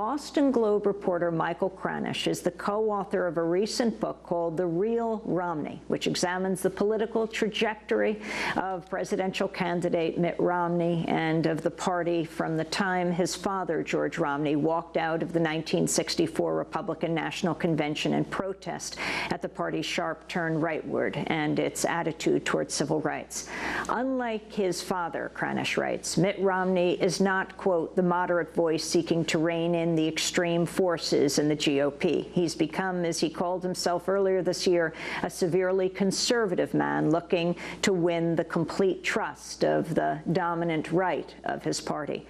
Boston Globe reporter Michael Kranish is the co-author of a recent book called The Real Romney, which examines the political trajectory of presidential candidate Mitt Romney and of the party from the time his father, George Romney, walked out of the 1964 Republican National Convention in protest at the party's sharp turn rightward and its attitude towards civil rights. Unlike his father, Kranish writes, Mitt Romney is not, quote, the moderate voice seeking to rein in the extreme forces in the GOP. He's become, as he called himself earlier this year, a severely conservative man looking to win the complete trust of the dominant right of his party.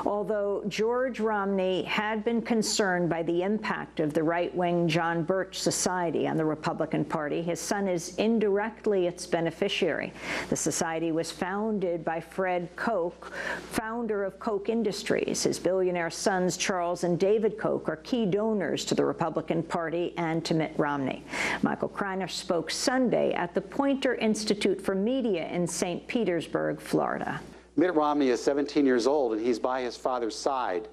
Although George Romney had been concerned by the impact of the right-wing John Birch Society on the Republican Party, his son is indirectly its beneficiary. The society was founded by Fred Koch, founder of Koch Industries. His billionaire sons, Charles and David Koch, are key donors to the Republican Party and to Mitt Romney. Michael Kranish spoke Sunday at the Poynter Institute for Media in St. Petersburg, Florida. Mitt Romney is 17 years old, and he's by his father's side.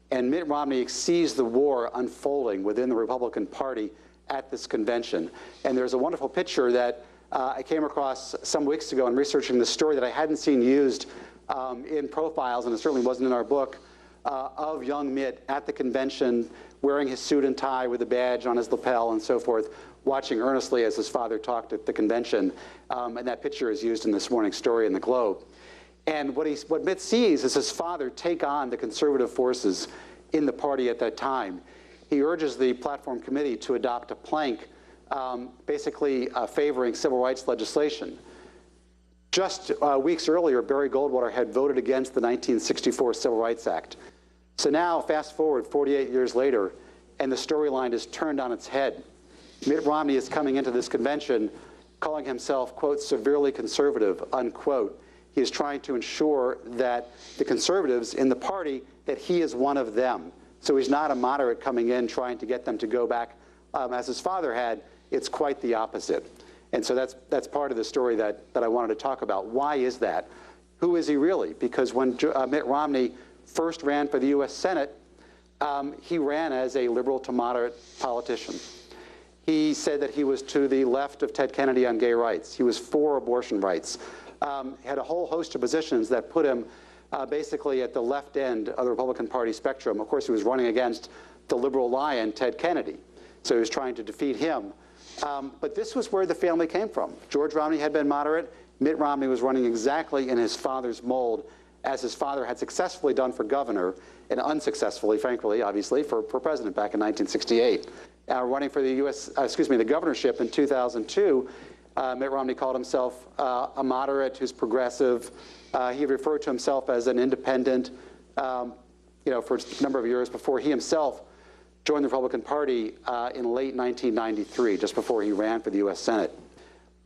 And Mitt Romney sees the war unfolding within the Republican Party at this convention. And there's a wonderful picture that I came across some weeks ago in researching the story that I hadn't seen used in profiles, and it certainly wasn't in our book, of young Mitt at the convention, wearing his suit and tie with a badge on his lapel and so forth, watching earnestly as his father talked at the convention. And that picture is used in this morning's story in the Globe. And what Mitt sees is his father take on the conservative forces in the party at that time. He urges the platform committee to adopt a plank basically favoring civil rights legislation. Just weeks earlier, Barry Goldwater had voted against the 1964 Civil Rights Act. So now, fast forward 48 years later, and the storyline is turned on its head. Mitt Romney is coming into this convention calling himself, quote, severely conservative, unquote. He is trying to ensure that the conservatives in the party, that he is one of them. So he's not a moderate coming in trying to get them to go back as his father had. It's quite the opposite. And so that's part of the story that I wanted to talk about. Why is that? Who is he really? Because when Mitt Romney first ran for the U.S. Senate, he ran as a liberal to moderate politician. He said that he was to the left of Ted Kennedy on gay rights. He was for abortion rights. He had a whole host of positions that put him basically at the left end of the Republican Party spectrum. Of course, he was running against the liberal lion, Ted Kennedy. So he was trying to defeat him. But this was where the family came from. George Romney had been moderate. Mitt Romney was running exactly in his father's mold, as his father had successfully done for governor, and unsuccessfully, frankly, obviously, for president back in 1968. Running for the the governorship in 2002, Mitt Romney called himself a moderate who's progressive. He referred to himself as an independent, for a number of years before he himself joined the Republican Party in late 1993, just before he ran for the U.S. Senate.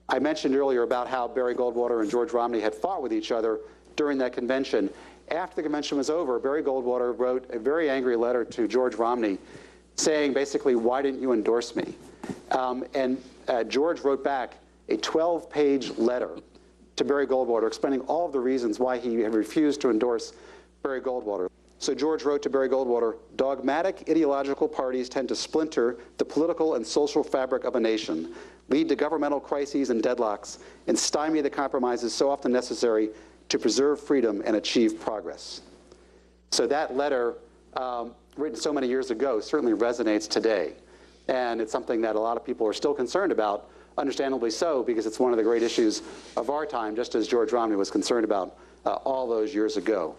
I mentioned earlier about how Barry Goldwater and George Romney had fought with each other during that convention. After the convention was over, Barry Goldwater wrote a very angry letter to George Romney saying basically, why didn't you endorse me? George wrote back a 12-page letter to Barry Goldwater explaining all of the reasons why he had refused to endorse Barry Goldwater. So George wrote to Barry Goldwater, dogmatic ideological parties tend to splinter the political and social fabric of a nation, lead to governmental crises and deadlocks, and stymie the compromises so often necessary to preserve freedom and achieve progress. So that letter, written so many years ago, certainly resonates today. And it's something that a lot of people are still concerned about, understandably so, because it's one of the great issues of our time, just as George Romney was concerned about all those years ago.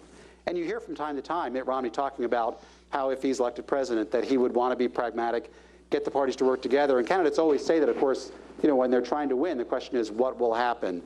And you hear from time to time Mitt Romney talking about how if he's elected president that he would want to be pragmatic, get the parties to work together. And candidates always say that, of course, when they're trying to win, the question is what will happen.